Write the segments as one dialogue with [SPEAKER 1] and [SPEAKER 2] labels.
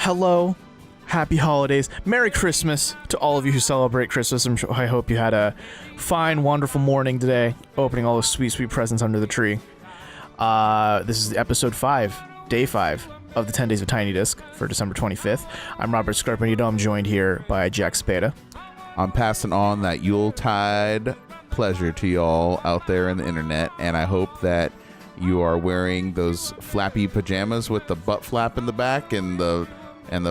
[SPEAKER 1] hello, happy holidays, Merry Christmas to all of you who celebrate Christmas. I hope you had a fine, wonderful morning today, opening all those sweet, sweet presents under the tree. This is episode 5, day 5 of the 10 Days of Tiny Disc for December 25th. I'm Robert Scarpanito. I'm joined here by Jack Spada.
[SPEAKER 2] I'm passing on that Yuletide pleasure to y'all out there in the internet, and I hope that you are wearing those flappy pajamas with the butt flap in the back, and the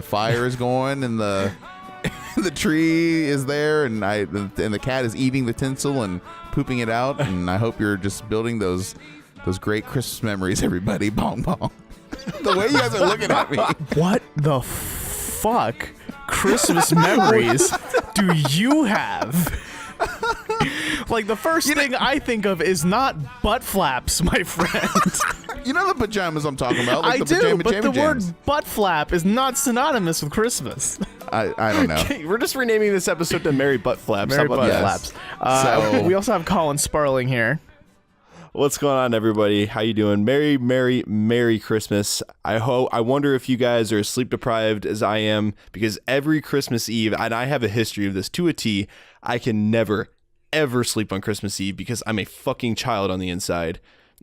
[SPEAKER 2] fire is going, and the tree is there, and the cat is eating the tinsel and pooping it out, and I hope you're just building those great Christmas memories, everybody. Bong bong. The way you guys are looking at me.
[SPEAKER 1] What the fuck Christmas memories do you have? Like, the first thing I think of is not butt flaps, my friend.
[SPEAKER 2] You know the pajamas I'm talking about? Like
[SPEAKER 1] I do, but the word butt flap is not synonymous with Christmas.
[SPEAKER 2] I don't know.
[SPEAKER 3] Okay, we're just renaming this episode to Merry Butt Flaps.
[SPEAKER 1] Merry
[SPEAKER 3] How about
[SPEAKER 1] butt
[SPEAKER 3] that?
[SPEAKER 1] flaps. We also have Colin Sparling here.
[SPEAKER 3] What's going on, everybody? How you doing? Merry Christmas. I wonder if you guys are as sleep deprived as I am, because every Christmas Eve, and I have a history of this to a T, I can never, ever sleep on Christmas Eve because I'm a fucking child on the inside.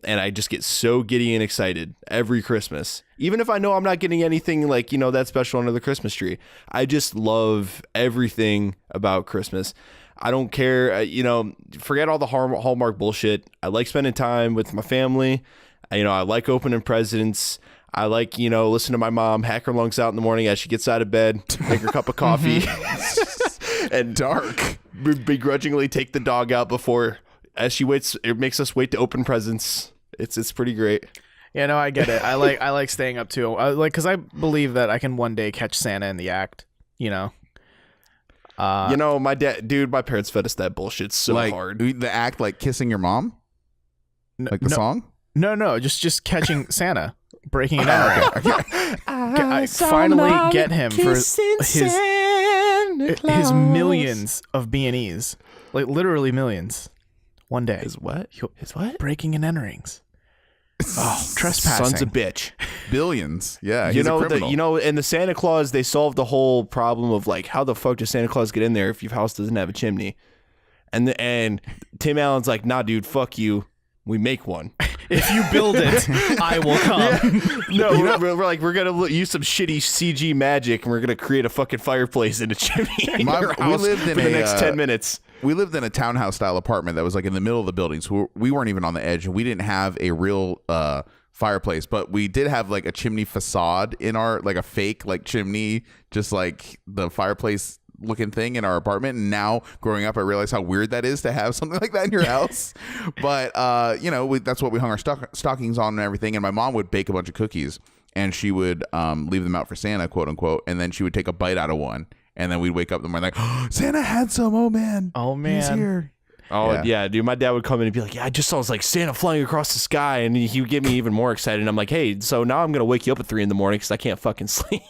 [SPEAKER 3] And I just get so giddy and excited every Christmas. Even if I know I'm not getting anything like, that special under the Christmas tree. I just love everything about Christmas. I don't care, forget all the Hallmark bullshit. I like spending time with my family. I like opening presents. I like, listen to my mom hack her lungs out in the morning as she gets out of bed, make her cup of coffee, and begrudgingly take the dog out before, as she waits, it makes us wait to open presents. It's pretty great.
[SPEAKER 1] Yeah, no, I get it. I like staying up too. Because I believe that I can one day catch Santa in the act,
[SPEAKER 3] my my parents fed us that bullshit so hard.
[SPEAKER 2] The act, like kissing your mom? Like the song?
[SPEAKER 1] No, just catching Santa, breaking and entering. I finally get him for his millions of B&Es. Like, literally millions. One day.
[SPEAKER 3] His what? His what?
[SPEAKER 1] Breaking and enterings. Oh, trespassing.
[SPEAKER 3] Sons of bitch.
[SPEAKER 2] Billions. Yeah, he's a criminal.
[SPEAKER 3] In the Santa Claus, they solved the whole problem of, like, how the fuck does Santa Claus get in there if your house doesn't have a chimney? And Tim Allen's like, nah, dude, fuck you. We make one.
[SPEAKER 1] If you build it, I will come.
[SPEAKER 3] Yeah. No, we're gonna use some shitty CG magic, and we're gonna create a fucking fireplace in a chimney in your house for the next 10 minutes.
[SPEAKER 2] We lived in a townhouse style apartment that was like in the middle of the building, so we weren't even on the edge, and we didn't have a real fireplace, but we did have like a chimney facade in our, like a fake like chimney, just like the fireplace looking thing in our apartment. And now growing up, I realize how weird that is to have something like that in your house. But that's what we hung our stockings on and everything. And my mom would bake a bunch of cookies, and she would leave them out for Santa, quote unquote, and then she would take a bite out of one, and then we'd wake up in the morning like, oh, Santa had some. Oh man, he's here.
[SPEAKER 3] Oh yeah, dude, my dad would come in and be like, yeah, I just saw like Santa flying across the sky, and he would get me even more excited. And I'm like, hey, so now I'm gonna wake you up at 3 a.m. because I can't fucking sleep.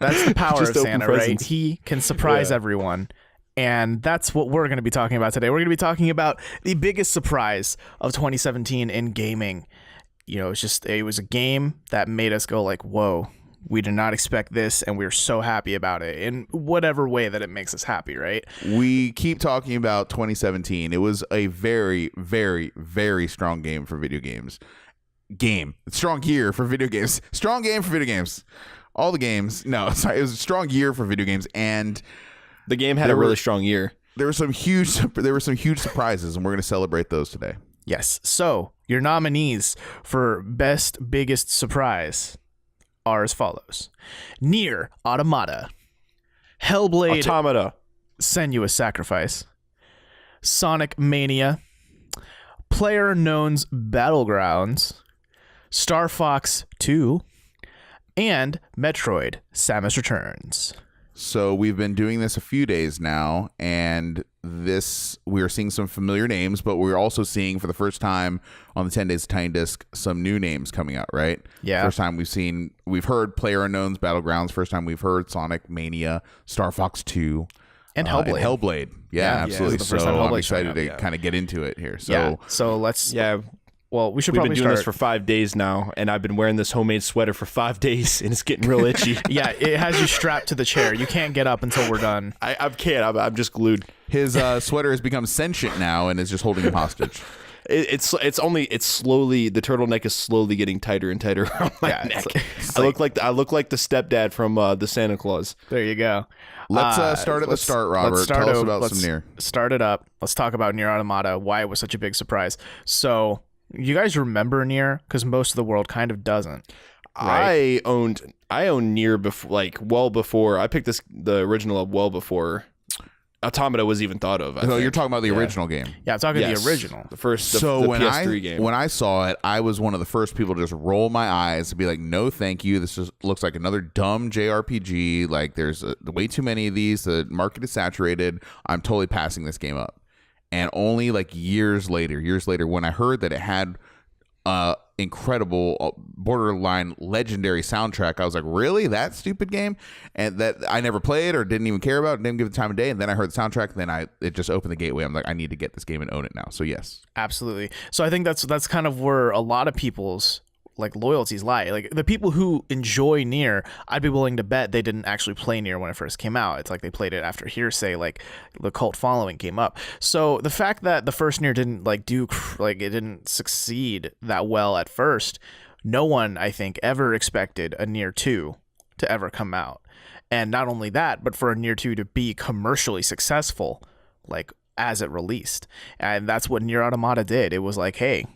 [SPEAKER 1] That's the power of Santa, right? He can surprise everyone, and that's what we're gonna be talking about today. We're gonna be talking about the biggest surprise of 2017 in gaming. It was a game that made us go like, whoa. We did not expect this, and we're so happy about it in whatever way that it makes us happy, right?
[SPEAKER 2] We keep talking about 2017. It was a very, very, very strong game for video games. Strong year for video games. Strong game for video games. All the games. No, sorry. It was a strong year for video games, and
[SPEAKER 3] the game had a really strong year.
[SPEAKER 2] There were some huge surprises, and we're going to celebrate those today.
[SPEAKER 1] Yes. So your nominees for best biggest surprise are as follows: Nier, Automata; Hellblade,
[SPEAKER 3] Automata;
[SPEAKER 1] Senua's Sacrifice; Sonic Mania; PlayerUnknown's Battlegrounds; Star Fox 2; and Metroid: Samus Returns.
[SPEAKER 2] So we've been doing this a few days now, and we're seeing some familiar names, but we're also seeing for the first time on the 10 Days of Tiny Disc some new names coming out, right?
[SPEAKER 1] Yeah.
[SPEAKER 2] First time we've heard PlayerUnknown's Battlegrounds. First time we've heard Sonic Mania, Star Fox 2,
[SPEAKER 1] and Hellblade.
[SPEAKER 2] Yeah, absolutely.
[SPEAKER 1] Yeah,
[SPEAKER 2] so I'm excited to kind of get into it here. So
[SPEAKER 1] let's Well, we should
[SPEAKER 3] We've
[SPEAKER 1] probably
[SPEAKER 3] been doing this for 5 days now, and I've been wearing this homemade sweater for 5 days, and it's getting real itchy.
[SPEAKER 1] Yeah, it has you strapped to the chair. You can't get up until we're done.
[SPEAKER 3] I can't. I'm just glued.
[SPEAKER 2] His sweater has become sentient now and is just holding him hostage.
[SPEAKER 3] It's slowly, the turtleneck is slowly getting tighter and tighter around my neck. I look like the stepdad from the Santa Claus.
[SPEAKER 1] There you go.
[SPEAKER 2] Let's start at the start, Robert. Tell us about some Nier.
[SPEAKER 1] Start it up. Let's talk about Nier Automata, why it was such a big surprise. So, you guys remember Nier? Because most of the world kind of doesn't. Right?
[SPEAKER 3] I owned Nier before, well before I picked the original up, well before Automata was even thought of.
[SPEAKER 2] You're talking about the original game.
[SPEAKER 1] Yeah, I'm talking the original.
[SPEAKER 3] The PS3 game.
[SPEAKER 2] When I saw it, I was one of the first people to just roll my eyes and be like, no, thank you. This just looks like another dumb JRPG. Like, there's way too many of these. The market is saturated. I'm totally passing this game up. And only like years later, when I heard that it had incredible, borderline legendary soundtrack, I was like, really? That stupid game? And that I never played or didn't even care about, didn't give it time of day. And then I heard the soundtrack, and then it just opened the gateway. I'm like, I need to get this game and own it now. So yes,
[SPEAKER 1] absolutely. So I think that's kind of where a lot of people's like loyalties lie. Like the people who enjoy Nier, I'd be willing to bet they didn't actually play Nier when it first came out. It's like they played it after hearsay, like the cult following came up. So the fact that the first Nier didn't it didn't succeed that well at first, no one I think ever expected a Nier 2 to ever come out. And not only that, but for a Nier 2 to be commercially successful, like as it released. And that's what Nier Automata did. It was like, hey,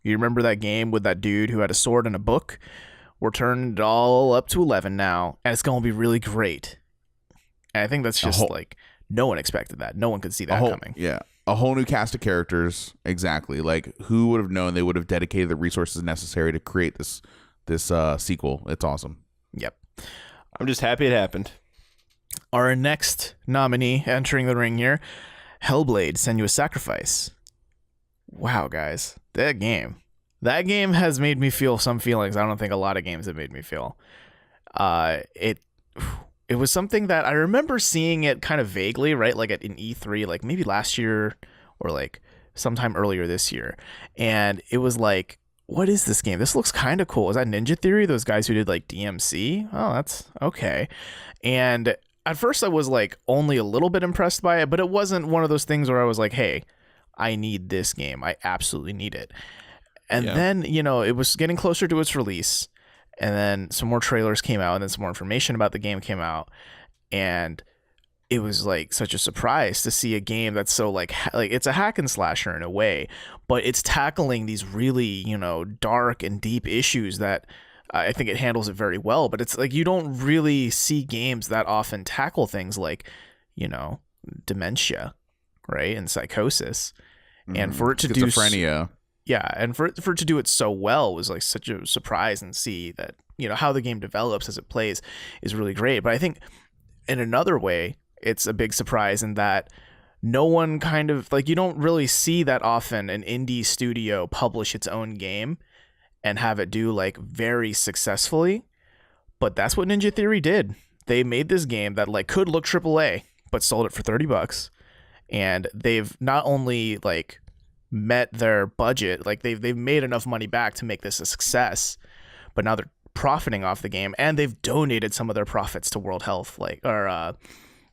[SPEAKER 1] you remember that game with that dude who had a sword and a book? We're turned all up to 11 now, and it's going to be really great. And I think that's just no one expected that. No one could see that coming.
[SPEAKER 2] Yeah. A whole new cast of characters. Exactly. Like, who would have known they would have dedicated the resources necessary to create this sequel? It's awesome.
[SPEAKER 1] Yep.
[SPEAKER 3] I'm just happy it happened.
[SPEAKER 1] Our next nominee entering the ring here, Hellblade: Senua's Sacrifice. Wow, guys, that game has made me feel some feelings I don't think a lot of games have made me feel. It was something that I remember seeing it kind of vaguely, right? Like at an E3, like maybe last year or like sometime earlier this year. And it was like, what is this game? This looks kind of cool. Is that Ninja Theory? Those guys who did like DMC? Oh, that's okay. And at first I was like only a little bit impressed by it, but it wasn't one of those things where I was like, hey, I need this game. I absolutely need it. And then, it was getting closer to its release, and then some more trailers came out, and then some more information about the game came out, and it was like such a surprise to see a game that's so like it's a hack and slasher in a way, but it's tackling these really, dark and deep issues that I think it handles it very well. But it's like you don't really see games that often tackle things like, dementia, right, and psychosis. And for it to do
[SPEAKER 2] schizophrenia,
[SPEAKER 1] and for it to do it so well was like such a surprise, and see that how the game develops as it plays is really great. But I think in another way, it's a big surprise in that no one kind of like you don't really see that often an indie studio publish its own game and have it do like very successfully. But that's what Ninja Theory did. They made this game that like could look AAA, but sold it for $30. And they've not only like met their budget, like they've made enough money back to make this a success, but now they're profiting off the game, and they've donated some of their profits to World Health or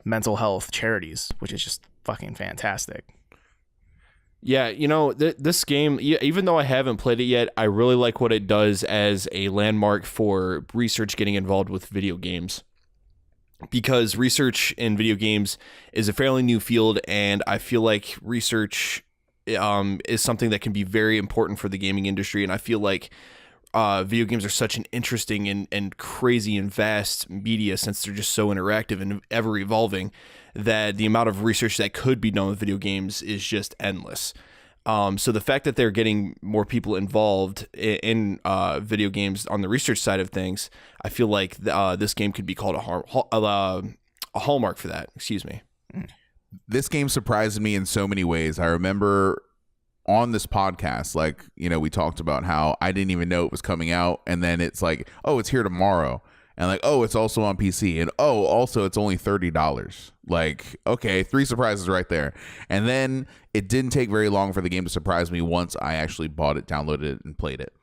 [SPEAKER 1] mental health charities, which is just fucking fantastic.
[SPEAKER 3] Yeah, this game, even though I haven't played it yet, I really like what it does as a landmark for research getting involved with video games. Because research in video games is a fairly new field, and I feel like research is something that can be very important for the gaming industry. And I feel like video games are such an interesting and crazy and vast media, since they're just so interactive and ever evolving, that the amount of research that could be done with video games is just endless. So the fact that they're getting more people involved in video games on the research side of things, I feel like this game could be called a hallmark for that. Excuse me.
[SPEAKER 2] This game surprised me in so many ways. I remember on this podcast, we talked about how I didn't even know it was coming out, and then it's like, oh, it's here tomorrow. and like, oh, it's also on PC, and oh, also it's only $30. Like, okay, 3 surprises right there. And then it didn't take very long for the game to surprise me once I actually bought it, downloaded it, and played it.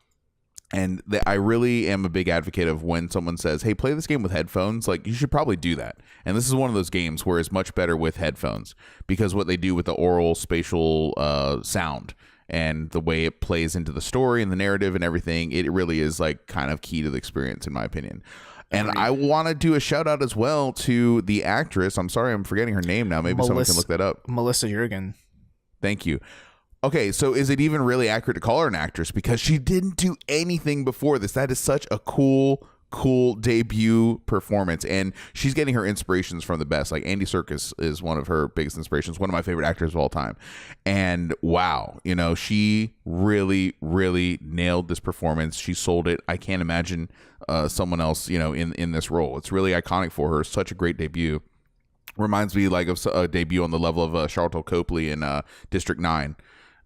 [SPEAKER 2] And I really am a big advocate of when someone says, hey, play this game with headphones, like, you should probably do that. And this is one of those games where it's much better with headphones, because what they do with the aural spatial sound and the way it plays into the story and the narrative and everything, it really is like kind of key to the experience, in my opinion. And I want to do a shout out as well to the actress. I'm sorry, I'm forgetting her name now. Maybe someone can look that up.
[SPEAKER 1] Melissa Juergen.
[SPEAKER 2] Thank you. Okay, so is it even really accurate to call her an actress? Because she didn't do anything before this. That is such a cool debut performance, and she's getting her inspirations from the best. Like, Andy Serkis is one of her biggest inspirations, one of my favorite actors of all time. And wow, you know, she really nailed this performance. She sold it. I can't imagine someone else, you know, in this role. It's really iconic for her. Such a great debut. Reminds me like of a debut on the level of Charlton Copley in District 9.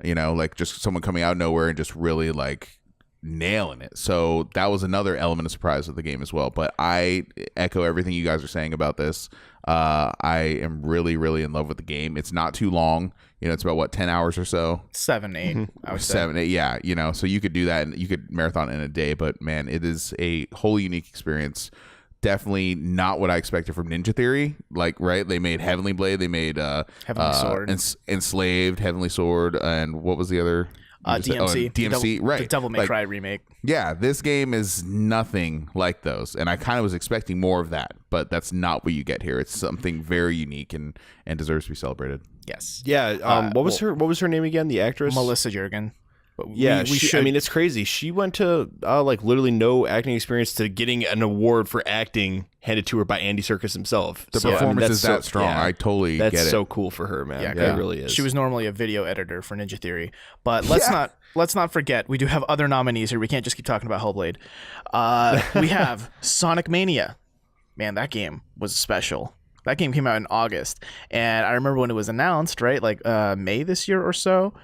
[SPEAKER 2] You know, like just someone coming out of nowhere and just really like nailing it. So that was another element of surprise of the game as well. But I echo everything you guys are saying about this. I am really in love with the game. It's not too long. You know, it's about what, 10 hours or so?
[SPEAKER 1] 7, 8. I would say.
[SPEAKER 2] 7, 8. Yeah. You know, so you could do that and you could marathon in a day. But man, it is a wholly unique experience. Definitely not what I expected from Ninja Theory. Like, right? They made Heavenly Blade. They made
[SPEAKER 1] Heavenly Sword,
[SPEAKER 2] Enslaved, Heavenly Sword, and what was the other?
[SPEAKER 1] DMC.
[SPEAKER 2] DMC, right?
[SPEAKER 1] The Devil May Cry remake.
[SPEAKER 2] Yeah, this game is nothing like those, and I kind of was expecting more of that, but that's not what you get here. It's something very unique and deserves to be celebrated.
[SPEAKER 1] Yes.
[SPEAKER 3] Yeah. What was her name again? The actress?
[SPEAKER 1] Melissa Juergen.
[SPEAKER 3] Yeah, I mean, it's crazy. She went to like literally no acting experience to getting an award for acting handed to her by Andy Serkis himself.
[SPEAKER 2] The performance is that strong.
[SPEAKER 3] Yeah,
[SPEAKER 2] I totally get it.
[SPEAKER 3] That's so cool for her, man. Yeah, it really is.
[SPEAKER 1] She was normally a video editor for Ninja Theory, but let's not forget, we do have other nominees here. We can't just keep talking about Hellblade. We have Sonic Mania. Man, that game was special. That game came out in August, and I remember when it was announced, right? Like May this year or so.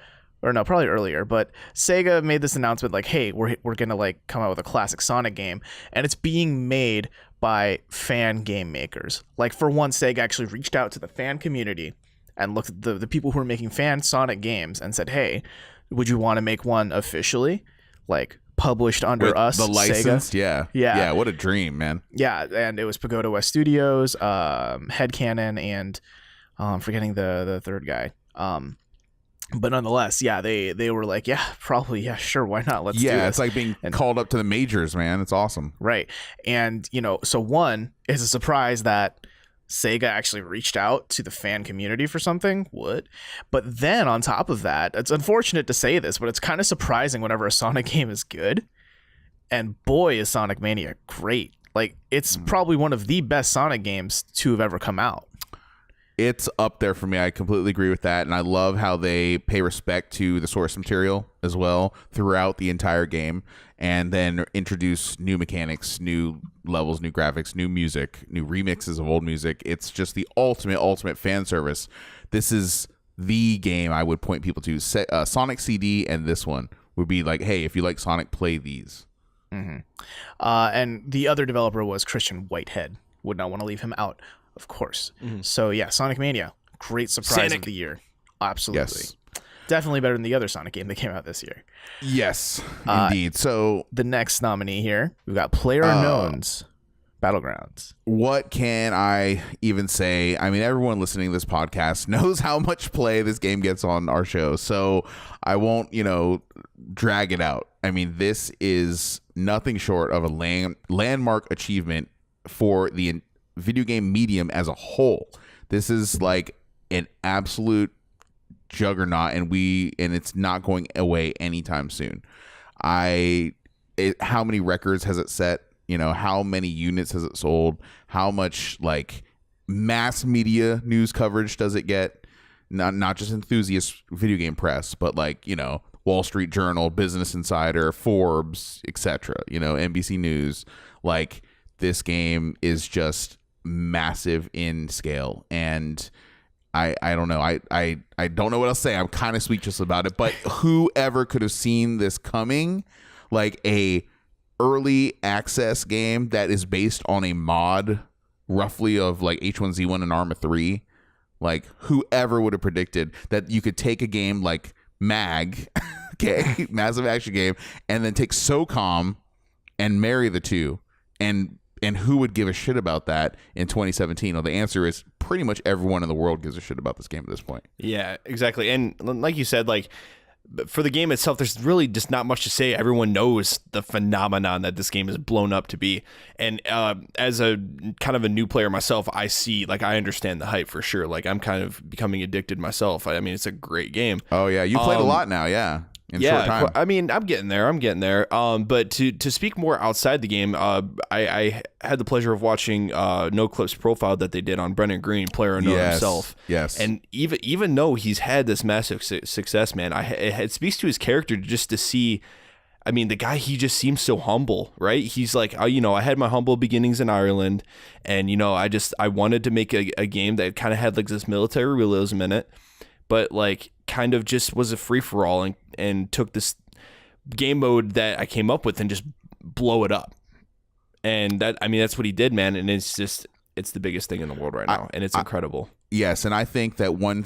[SPEAKER 1] Or no, probably earlier, but Sega made this announcement like, hey, we're gonna like come out with a classic Sonic game, and it's being made by fan game makers. Like, for one, Sega actually reached out to the fan community and looked at the people who are making fan Sonic games and said, hey, would you want to make one officially, like published under
[SPEAKER 2] with
[SPEAKER 1] us,
[SPEAKER 2] the license?
[SPEAKER 1] Sega?
[SPEAKER 2] Yeah, what a dream, man.
[SPEAKER 1] Yeah, and it was Pagoda West Studios, Headcanon, and I'm forgetting the third guy. But nonetheless, yeah, they were like, yeah, probably, yeah, sure, why not? Let's do this.
[SPEAKER 2] Yeah, it's like being called up to the majors, man. It's awesome.
[SPEAKER 1] Right. And, you know, so one is a surprise that Sega actually reached out to the fan community for something. What? But then on top of that, it's unfortunate to say this, but it's kind of surprising whenever a Sonic game is good. And boy, is Sonic Mania great. Like, it's probably one of the best Sonic games to have ever come out.
[SPEAKER 2] It's up there for me. I completely agree with that. And I love how they pay respect to the source material as well throughout the entire game, and then introduce new mechanics, new levels, new graphics, new music, new remixes of old music. It's just the ultimate fan service. This is the game I would point people to. Sonic CD and this one would be like, hey, if you like Sonic, play these.
[SPEAKER 1] Mm-hmm. And the other developer was Christian Whitehead. Would not want to leave him out, of course. Mm-hmm. So yeah, Sonic Mania, great surprise of the year. Absolutely.
[SPEAKER 2] Yes.
[SPEAKER 1] Definitely better than the other Sonic game that came out this year.
[SPEAKER 2] Yes, indeed. So
[SPEAKER 1] the next nominee here, we've got PlayerUnknown's Battlegrounds.
[SPEAKER 2] What can I even say? I mean, everyone listening to this podcast knows how much play this game gets on our show, so I won't, drag it out. I mean, this is nothing short of a landmark achievement for the video game medium as a whole. This is like an absolute juggernaut, and it's not going away anytime soon. How many records has it set? How many units has it sold? How much like mass media news coverage does it get? Not just enthusiast video game press, but like, Wall Street Journal, Business Insider, Forbes, etc. NBC News. Like, this game is just massive in scale, and I don't know. I don't know what else to say. I'm kind of speechless about it. But whoever could have seen this coming? Like a early access game that is based on a mod roughly of like H1Z1 and Arma 3. Like, whoever would have predicted that you could take a game like MAG, okay, massive action game, and then take SOCOM and marry the two, and who would give a shit about that in 2017? Well, the answer is pretty much everyone in the world gives a shit about this game at this point.
[SPEAKER 3] Yeah, exactly. And like you said, like, for the game itself, there's really just not much to say. Everyone knows the phenomenon that this game is blown up to be. And as a kind of a new player myself, I understand the hype for sure. Like, I'm kind of becoming addicted myself. I mean, it's a great game.
[SPEAKER 2] Oh, yeah. You played a lot now, yeah. In short time.
[SPEAKER 3] I mean, I'm getting there. But to speak more outside the game, I had the pleasure of watching No Clip's profile that they did on Brennan Green, PlayerUnknown himself.
[SPEAKER 2] Yes.
[SPEAKER 3] And even though he's had this massive success, man, it speaks to his character just to see. I mean, the guy, he just seems so humble, right? He's like, I had my humble beginnings in Ireland, and I wanted to make a game that kind of had like this military realism in it, but like kind of just was a free-for-all and took this game mode that I came up with and just blow it up. And that's what he did, man. And it's the biggest thing in the world right now. And it's incredible.
[SPEAKER 2] Yes. And I think that one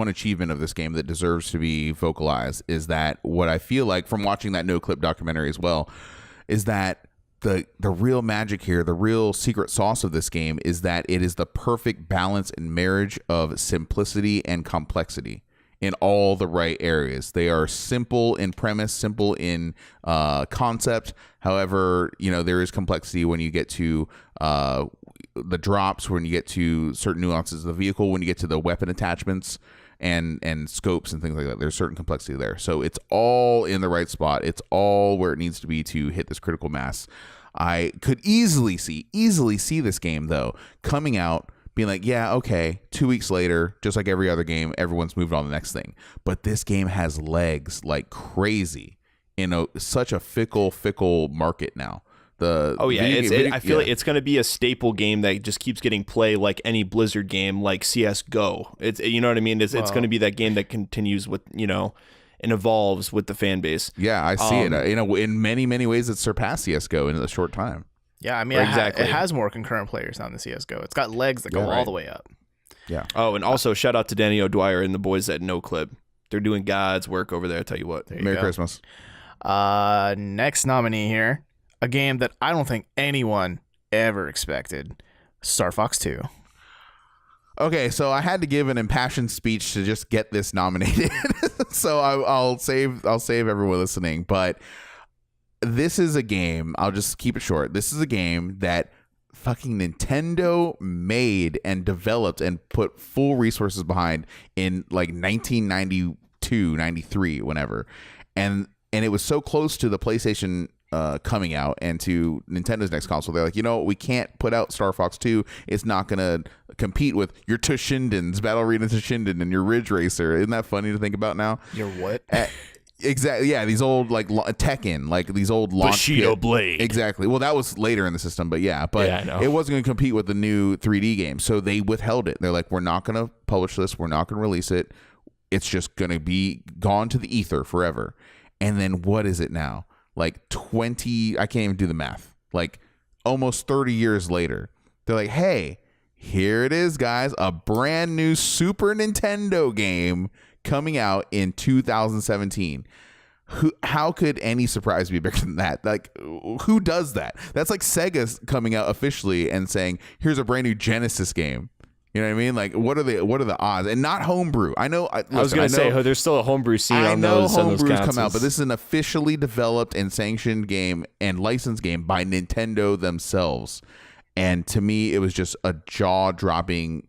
[SPEAKER 2] achievement of this game that deserves to be vocalized is that what I feel like from watching that No Clip documentary as well is that the real magic here, the real secret sauce of this game is that it is the perfect balance and marriage of simplicity and complexity in all the right areas. They are simple in premise, simple in concept. However, there is complexity when you get to the drops, when you get to certain nuances of the vehicle, when you get to the weapon attachments and scopes and things like that. There's certain complexity there. So it's all in the right spot. It's all where it needs to be to hit this critical mass. I could easily see this game, though, coming out, being like, yeah, okay, 2 weeks later, just like every other game, everyone's moved on to the next thing. But this game has legs like crazy in such a fickle market now.
[SPEAKER 3] I feel like it's going to be a staple game that just keeps getting play like any Blizzard game, like CS:GO. It's, you know what I mean? It's going to be that game that continues with, and evolves with the fan base.
[SPEAKER 2] Yeah, I see it. In many, many ways, it's surpassed CS:GO in a short time.
[SPEAKER 1] Yeah, I mean, exactly. It has more concurrent players now than CS:GO. It's got legs that go all the way up.
[SPEAKER 2] Yeah.
[SPEAKER 3] Oh, and also shout out to Danny O'Dwyer and the boys at No Clip. They're doing God's work over there. I tell you what.
[SPEAKER 2] Merry Christmas.
[SPEAKER 1] Next nominee here, a game that I don't think anyone ever expected, Star Fox 2.
[SPEAKER 2] Okay, so I had to give an impassioned speech to just get this nominated. So I'll save everyone listening, but this is a game, I'll just keep it short. This is a game that fucking Nintendo made and developed and put full resources behind in like 1992, 93, whenever. And it was so close to the PlayStation coming out and to Nintendo's next console. They're like, we can't put out Star Fox 2. It's not going to compete with your Toshindens, Battle Arena Toshinden, and your Ridge Racer. Isn't that funny to think about now?
[SPEAKER 1] Your what?
[SPEAKER 2] Exactly. Yeah, these old like Tekken, like these old launch
[SPEAKER 3] Bushido Blade.
[SPEAKER 2] Exactly. Well, that was later in the system, but yeah, it wasn't going to compete with the new 3D game, so they withheld it. They're like, we're not going to publish this. We're not going to release it. It's just going to be gone to the ether forever. And then what is it now? Like 20, I can't even do the math. Like almost 30 years later, they're like, hey, here it is, guys, a brand new Super Nintendo game coming out in 2017. How could any surprise be bigger than that? Like, who does that? That's like Sega's coming out officially and saying, here's a brand new Genesis game. You know what I mean? Like, what are the odds? And not homebrew. I know. I was going to say,
[SPEAKER 3] there's still a homebrew scene on
[SPEAKER 2] those. I know homebrews
[SPEAKER 3] come
[SPEAKER 2] out, but this is an officially developed and sanctioned game and licensed game by Nintendo themselves. And to me, it was just a jaw-dropping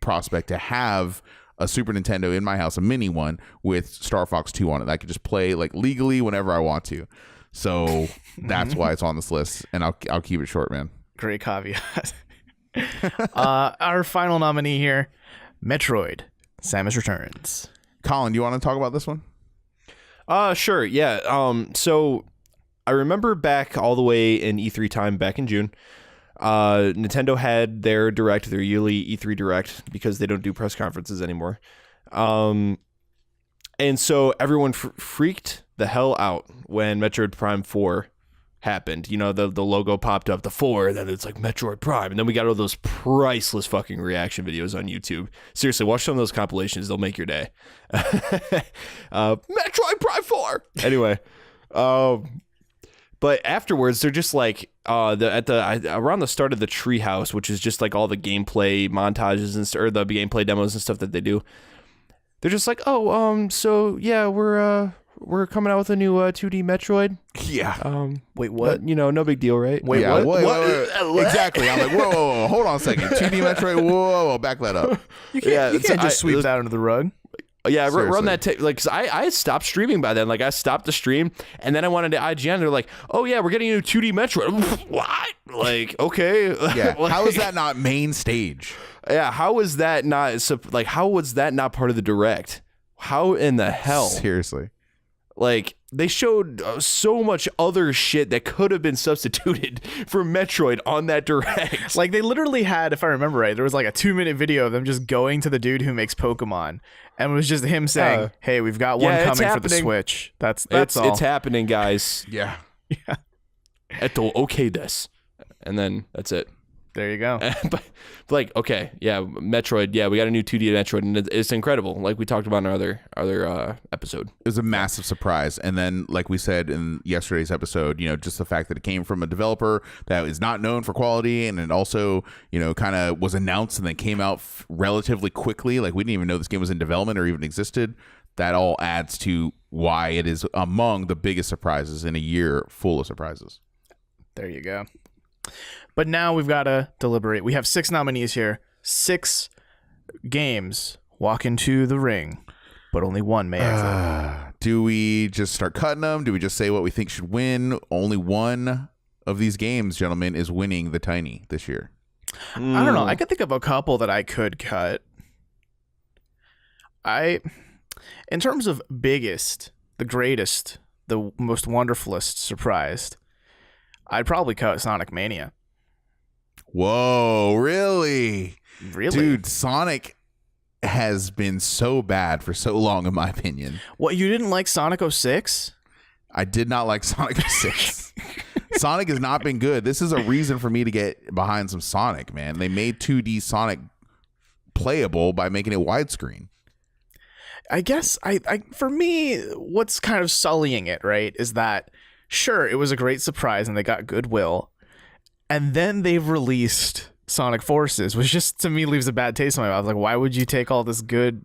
[SPEAKER 2] prospect to have a Super Nintendo in my house, a mini one with Star Fox 2 on it. I could just play like legally whenever I want to. So that's why it's on this list, and I'll keep it short, man.
[SPEAKER 1] Great caveat. Our final nominee here, Metroid: Samus Returns.
[SPEAKER 2] Colin, do you want to talk about this one?
[SPEAKER 3] Sure. Yeah. So I remember back all the way in E3 time back in June, Nintendo had their yearly E3 Direct, because they don't do press conferences anymore. And so everyone freaked the hell out when Metroid Prime 4 happened. You know, the logo popped up, the 4, and then it's like Metroid Prime, and then we got all those priceless fucking reaction videos on YouTube. Seriously, watch some of those compilations; they'll make your day. Metroid Prime 4. Anyway, but afterwards, they're just like around the start of the Treehouse, which is just like all the gameplay montages or the gameplay demos and stuff that they do. They're just like, so yeah, we're coming out with a new 2D Metroid.
[SPEAKER 2] Yeah.
[SPEAKER 1] Wait, what?
[SPEAKER 3] No big deal, right?
[SPEAKER 1] Wait,
[SPEAKER 2] yeah,
[SPEAKER 1] what?
[SPEAKER 2] Exactly. I'm like, whoa, hold on a second. 2D Metroid, whoa, back that up.
[SPEAKER 1] You can't just sweep that under the rug.
[SPEAKER 3] Yeah, run that cause I stopped streaming by then. Like, I stopped the stream, and then I wanted to IGN. They're like, oh yeah, we're getting a new 2D Metroid. What? Like, okay.
[SPEAKER 2] Yeah.
[SPEAKER 3] Like,
[SPEAKER 2] how is that not main stage?
[SPEAKER 3] Yeah, how is that not how was that not part of the direct? How in the hell?
[SPEAKER 2] Seriously.
[SPEAKER 3] Like, they showed so much other shit that could have been substituted for Metroid on that direct.
[SPEAKER 1] Like, they literally had, if I remember right, there was like a 2-minute video of them just going to the dude who makes Pokemon, and it was just him saying, "Hey, we've got one coming for the Switch." That's all.
[SPEAKER 3] It's happening, guys.
[SPEAKER 2] Yeah.
[SPEAKER 1] Yeah.
[SPEAKER 3] Okay, this, and then that's it.
[SPEAKER 1] There you go.
[SPEAKER 3] but like, okay, yeah, Metroid, yeah, we got a new 2D Metroid, and it's incredible. Like we talked about in our other episode.
[SPEAKER 2] It was a massive surprise, and then, like we said in yesterday's episode, just the fact that it came from a developer that is not known for quality, and it also, kind of was announced and then came out relatively quickly. Like, we didn't even know this game was in development or even existed. That all adds to why it is among the biggest surprises in a year full of surprises.
[SPEAKER 1] There you go. But now we've got to deliberate. We have 6 nominees here. 6 games walk into the ring, but only one may exit.
[SPEAKER 2] Do we just start cutting them? Do we just say what we think should win? Only one of these games, gentlemen, is winning the Tiny this year.
[SPEAKER 1] I don't know. I could think of a couple that I could cut. In terms of biggest, the greatest, the most wonderfulest surprised, I'd probably cut Sonic Mania.
[SPEAKER 2] Whoa, really?
[SPEAKER 1] Really?
[SPEAKER 2] Dude, Sonic has been so bad for so long, in my opinion.
[SPEAKER 1] What, you didn't like Sonic 06?
[SPEAKER 2] I did not like Sonic 06. Sonic has not been good. This is a reason for me to get behind some Sonic, man. They made 2D Sonic playable by making it widescreen.
[SPEAKER 1] I guess, for me, what's kind of sullying it, right, is that, sure, it was a great surprise and they got goodwill, and then they've released Sonic Forces, which just, to me, leaves a bad taste in my mouth. Like, why would you take all this good,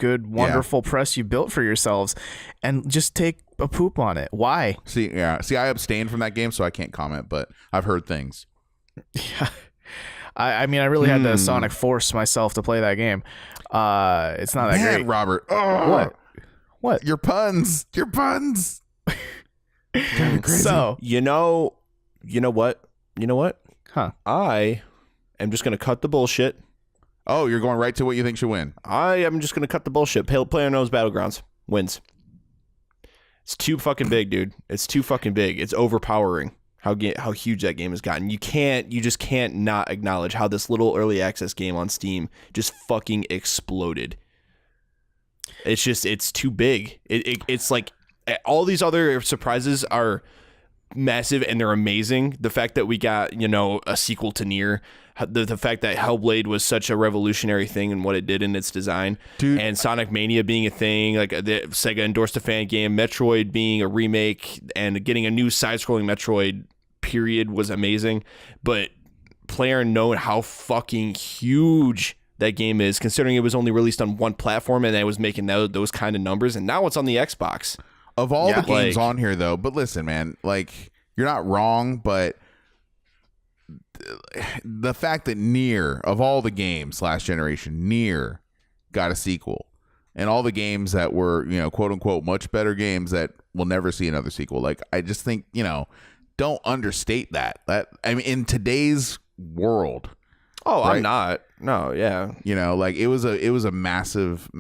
[SPEAKER 1] wonderful press you built for yourselves and just take a poop on it? Why?
[SPEAKER 2] See, I abstained from that game, so I can't comment, but I've heard things.
[SPEAKER 1] Yeah. I mean, I really had to Sonic Force myself to play that game. It's not that great.
[SPEAKER 2] Robert. Oh,
[SPEAKER 1] What?
[SPEAKER 2] Your puns.
[SPEAKER 1] So,
[SPEAKER 3] you know what?
[SPEAKER 1] huh?
[SPEAKER 3] I am just going to cut the bullshit.
[SPEAKER 2] Oh, you're going right to what you think should win.
[SPEAKER 3] I am just going to cut the bullshit. PlayerUnknown's Battlegrounds wins. It's too fucking big, dude. It's too fucking big. It's overpowering how huge that game has gotten. You just can't not acknowledge how this little early access game on Steam just fucking exploded. It's too big. It's like all these other surprises are massive and they're amazing. The fact that we got, a sequel to Nier, the fact that Hellblade was such a revolutionary thing in what it did in its design,
[SPEAKER 2] dude,
[SPEAKER 3] and Sonic Mania being a thing, like the Sega endorsed a fan game, Metroid being a remake, and getting a new side-scrolling Metroid period was amazing. But PlayerUnknown, how fucking huge that game is, considering it was only released on one platform and it was making those kind of numbers, and now it's on the Xbox.
[SPEAKER 2] Of all the games on here, though, but listen, man, like, you're not wrong, but the fact that Nier, of all the games last generation, Nier got a sequel, and all the games that were, quote unquote, much better games that will never see another sequel. Like, I just think, don't understate that. I mean, in today's world.
[SPEAKER 3] Oh,
[SPEAKER 2] right?
[SPEAKER 3] I'm not. No, yeah.
[SPEAKER 2] Like, it was a massive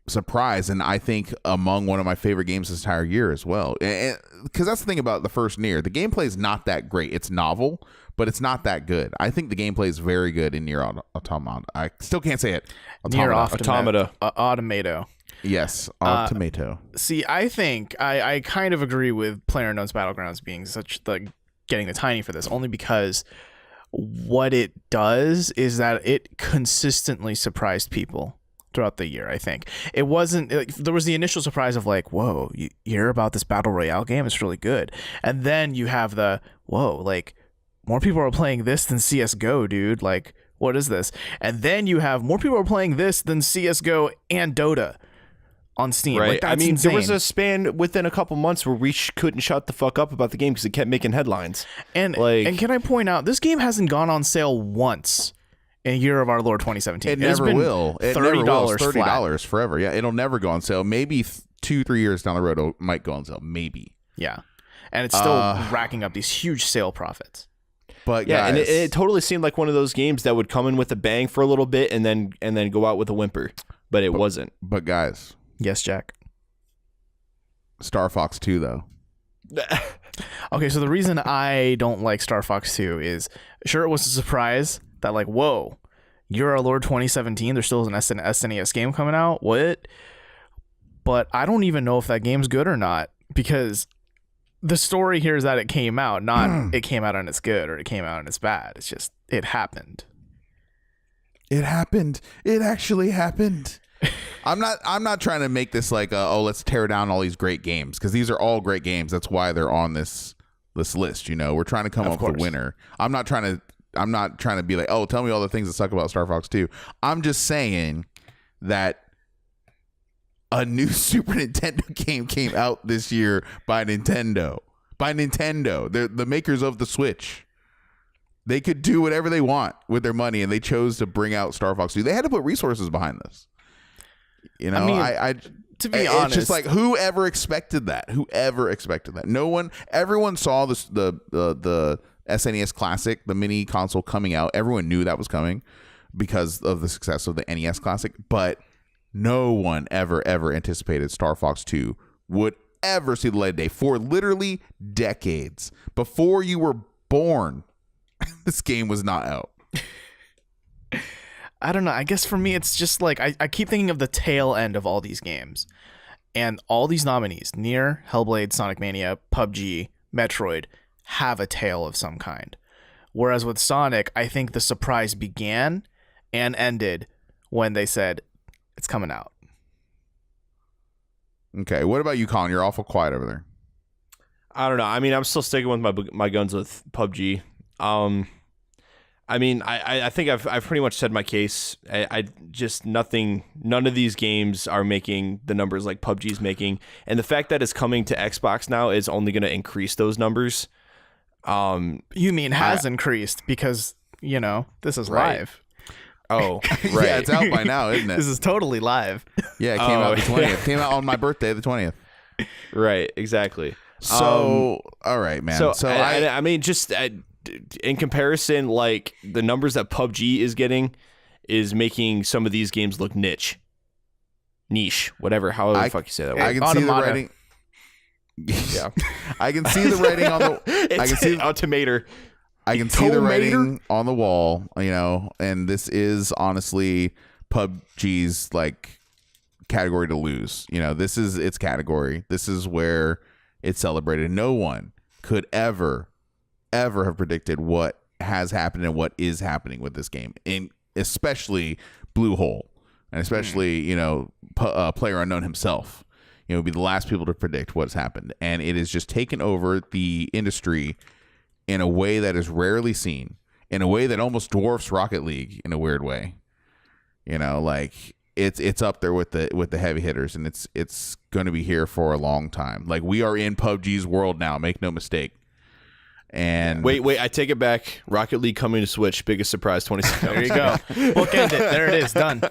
[SPEAKER 2] surprise, and I think among one of my favorite games this entire year as well, because that's the thing about the first Nier. The gameplay is not that great. It's novel, but it's not that good. I think the gameplay is very good in Nier Automata. I still can't say it.
[SPEAKER 1] Nier
[SPEAKER 3] Automata.
[SPEAKER 1] Automata.
[SPEAKER 2] Yes, tomato.
[SPEAKER 1] See, I think I kind of agree with PlayerUnknown's Battlegrounds being such getting the tiny for this, only because what it does is that it consistently surprised people throughout the year. I think it wasn't there was the initial surprise of like, whoa, you hear about this battle royale game, it's really good, and then you have the whoa, like more people are playing this than CS:GO, dude, like what is this? And then you have more people are playing this than CS:GO and Dota on Steam.
[SPEAKER 3] Right.
[SPEAKER 1] Like, that's
[SPEAKER 3] insane. There was a span within a couple months where we couldn't shut the fuck up about the game because it kept making headlines.
[SPEAKER 1] And can I point out, this game hasn't gone on sale once in year of our Lord 2017.
[SPEAKER 2] It never will.
[SPEAKER 1] It $30
[SPEAKER 2] $30 forever. Yeah, it'll never go on sale. Maybe 2-3 years down the road it might go on sale. Maybe.
[SPEAKER 1] Yeah, and it's still racking up these huge sale profits.
[SPEAKER 2] But
[SPEAKER 3] yeah,
[SPEAKER 2] guys,
[SPEAKER 3] and it totally seemed like one of those games that would come in with a bang for a little bit and then go out with a whimper. But it wasn't.
[SPEAKER 2] But guys.
[SPEAKER 1] Yes, Jack.
[SPEAKER 2] Star Fox 2, though.
[SPEAKER 1] Okay, so the reason I don't like Star Fox 2 is, sure, it was a surprise that, like, whoa, you're our Lord 2017, there's still an SNES game coming out? What? But I don't even know if that game's good or not, because the story here is that it came out, not it came out and it's good or it came out and it's bad. It's just, it happened.
[SPEAKER 2] It happened. It actually happened. I'm not trying to make this like let's tear down all these great games, because these are all great games. That's why they're on this list. We're trying to come up with a winner. I'm not trying to be like, oh, tell me all the things that suck about Star Fox 2. I'm just saying that a new Super Nintendo game came out this year by Nintendo. The makers of the Switch. They could do whatever they want with their money, and they chose to bring out Star Fox 2. They had to put resources behind this. I to be honest, it's just like whoever expected that. No one. Everyone saw this the SNES Classic, the mini console coming out. Everyone knew that was coming because of the success of the NES Classic, but no one ever anticipated Star Fox 2 would ever see the light of day. For literally decades before you were born, this game was not out.
[SPEAKER 1] I don't know. I guess for me, it's just like I keep thinking of the tail end of all these games, and all these nominees, Nier, Hellblade, Sonic Mania, PUBG, Metroid, have a tail of some kind. Whereas with Sonic, I think the surprise began and ended when they said it's coming out.
[SPEAKER 2] Okay, what about you, Colin? You're awful quiet over there.
[SPEAKER 3] I don't know. I mean, I'm still sticking with my guns with PUBG. I mean, I think I've pretty much said my case. I just none of these games are making the numbers like PUBG's making, and the fact that it's coming to Xbox now is only going to increase those numbers.
[SPEAKER 1] You mean increased because this is live.
[SPEAKER 3] Oh, right.
[SPEAKER 2] Yeah, it's out by now, isn't it?
[SPEAKER 1] This is totally live.
[SPEAKER 2] Yeah, it came out the 20th. Came out on my birthday, the 20th.
[SPEAKER 3] Right, exactly.
[SPEAKER 2] So, all right, man. So
[SPEAKER 3] I mean, just in comparison, like the numbers that PUBG is getting is making some of these games look niche, however the fuck you say that word.
[SPEAKER 2] I can
[SPEAKER 1] Automata.
[SPEAKER 2] see the writing. Yeah, I can see the writing on the. I can see
[SPEAKER 3] Automata.
[SPEAKER 2] I can see the writing on the wall, and this is honestly PUBG's like category to lose. This is its category. This is where it's celebrated. No one could ever have predicted what has happened and what is happening with this game, and especially Blue Hole, and especially PlayerUnknown himself. Would be the last people to predict what's happened, and it has just taken over the industry in a way that is rarely seen, in a way that almost dwarfs Rocket League in a weird way. Like it's up there with the heavy hitters, and it's going to be here for a long time. Like, we are in PUBG's world now, make no mistake. And
[SPEAKER 3] wait, I take it back. Rocket League coming to Switch, biggest surprise 2016.
[SPEAKER 1] There you go. Bookend it. There it is. Done.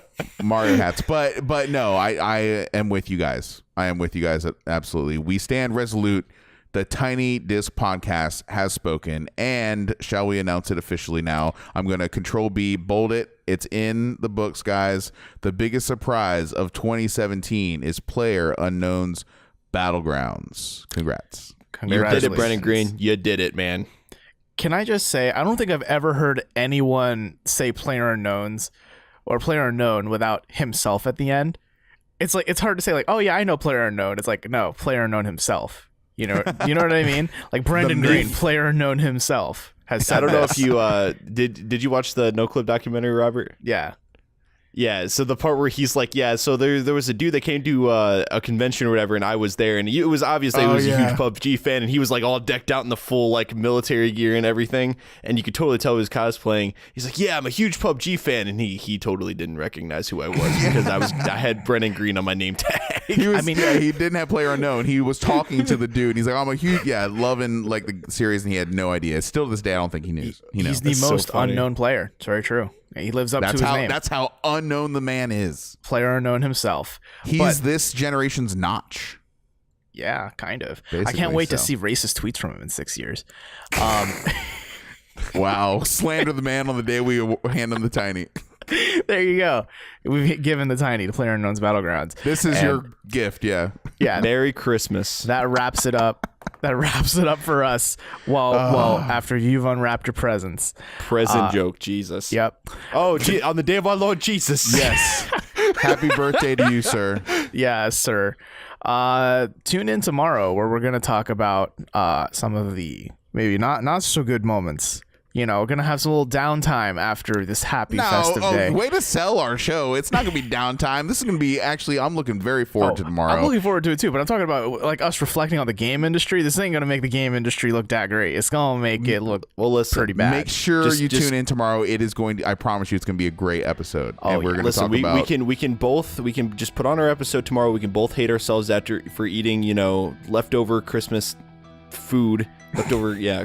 [SPEAKER 2] Mario hats. But no, I am with you guys. I am with you guys. Absolutely. We stand resolute. The Tiny Disc Podcast has spoken, and shall we announce it officially now? I'm going to Control B, bold it. It's in the books, guys. The biggest surprise of 2017 is PlayerUnknown's Battlegrounds. Congrats.
[SPEAKER 3] You did it, Brennan Green. You did it, man.
[SPEAKER 1] Can I just say, I don't think I've ever heard anyone say PlayerUnknown's or PlayerUnknown without himself at the end. it's like it's hard to say like, oh yeah, I know PlayerUnknown. It's like no, PlayerUnknown himself. You know what I mean? Like Brandon Green, PlayerUnknown himself has said
[SPEAKER 3] I don't know
[SPEAKER 1] this.
[SPEAKER 3] if you did you watch the No Clip documentary, Robert?
[SPEAKER 1] Yeah.
[SPEAKER 3] Yeah, so the part where he's like, yeah, so there was a dude that came to a convention or whatever, and I was there, and it was obvious that he was a huge PUBG fan, and he was like all decked out in the full like military gear and everything, and you could totally tell he was cosplaying. He's like, yeah, I'm a huge PUBG fan, and he totally didn't recognize who I was because I had Brennan Green on my name tag.
[SPEAKER 2] He didn't have PlayerUnknown. He was talking to the dude. He's like, I'm a huge loving like the series, and he had no idea. Still to this day, I don't think he knew.
[SPEAKER 1] He's the most unknown player. It's very true. He lives up to his name.
[SPEAKER 2] That's how unknown the man is.
[SPEAKER 1] PlayerUnknown himself.
[SPEAKER 2] He's this generation's Notch.
[SPEAKER 1] Yeah, kind of.
[SPEAKER 2] Basically,
[SPEAKER 1] I can't wait to see racist tweets from him in 6 years.
[SPEAKER 2] Wow. Slander the man on the day we hand him the tiny.
[SPEAKER 1] There you go. We've given the tiny to PlayerUnknown's Battlegrounds.
[SPEAKER 2] This is your gift, yeah.
[SPEAKER 1] Yeah.
[SPEAKER 3] Merry Christmas.
[SPEAKER 1] That wraps it up. That wraps it up for us. Well, after you've unwrapped your presents.
[SPEAKER 3] Present joke, Jesus.
[SPEAKER 1] Yep.
[SPEAKER 3] Oh, on the day of our Lord Jesus.
[SPEAKER 2] Yes. Happy birthday to you, sir.
[SPEAKER 1] Yes, sir. Tune in tomorrow where we're going to talk about some of the maybe not so good moments. You know, we're going to have some little downtime after this happy festive day.
[SPEAKER 2] Way to sell our show. It's not going to be downtime. This is going to be I'm looking very forward to tomorrow.
[SPEAKER 1] I'm looking forward to it too, but I'm talking about like us reflecting on the game industry. This ain't going to make the game industry look that great. It's going to make it look pretty bad.
[SPEAKER 2] Make sure you tune in tomorrow. It is going to, I promise you, it's going to be a great episode.
[SPEAKER 3] Oh,
[SPEAKER 2] and we're going to talk about.
[SPEAKER 3] We can just put on our episode tomorrow. We can both hate ourselves for eating, leftover Christmas food,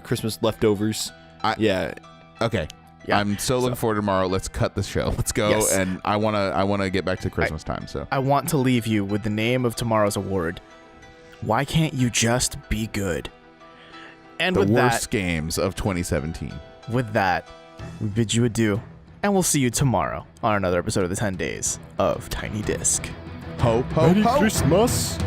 [SPEAKER 3] Christmas leftovers.
[SPEAKER 2] Okay. Yeah. I'm so looking forward to tomorrow. Let's cut the show. Let's go. Yes. And I want to get back to Christmas time. So
[SPEAKER 1] I want to leave you with the name of tomorrow's award. Why can't you just be good? And
[SPEAKER 2] the worst games of 2017.
[SPEAKER 1] With that, we bid you adieu, and we'll see you tomorrow on another episode of the 10 Days of Tiny Disc.
[SPEAKER 2] Ho, ho, ho.
[SPEAKER 3] Merry Christmas.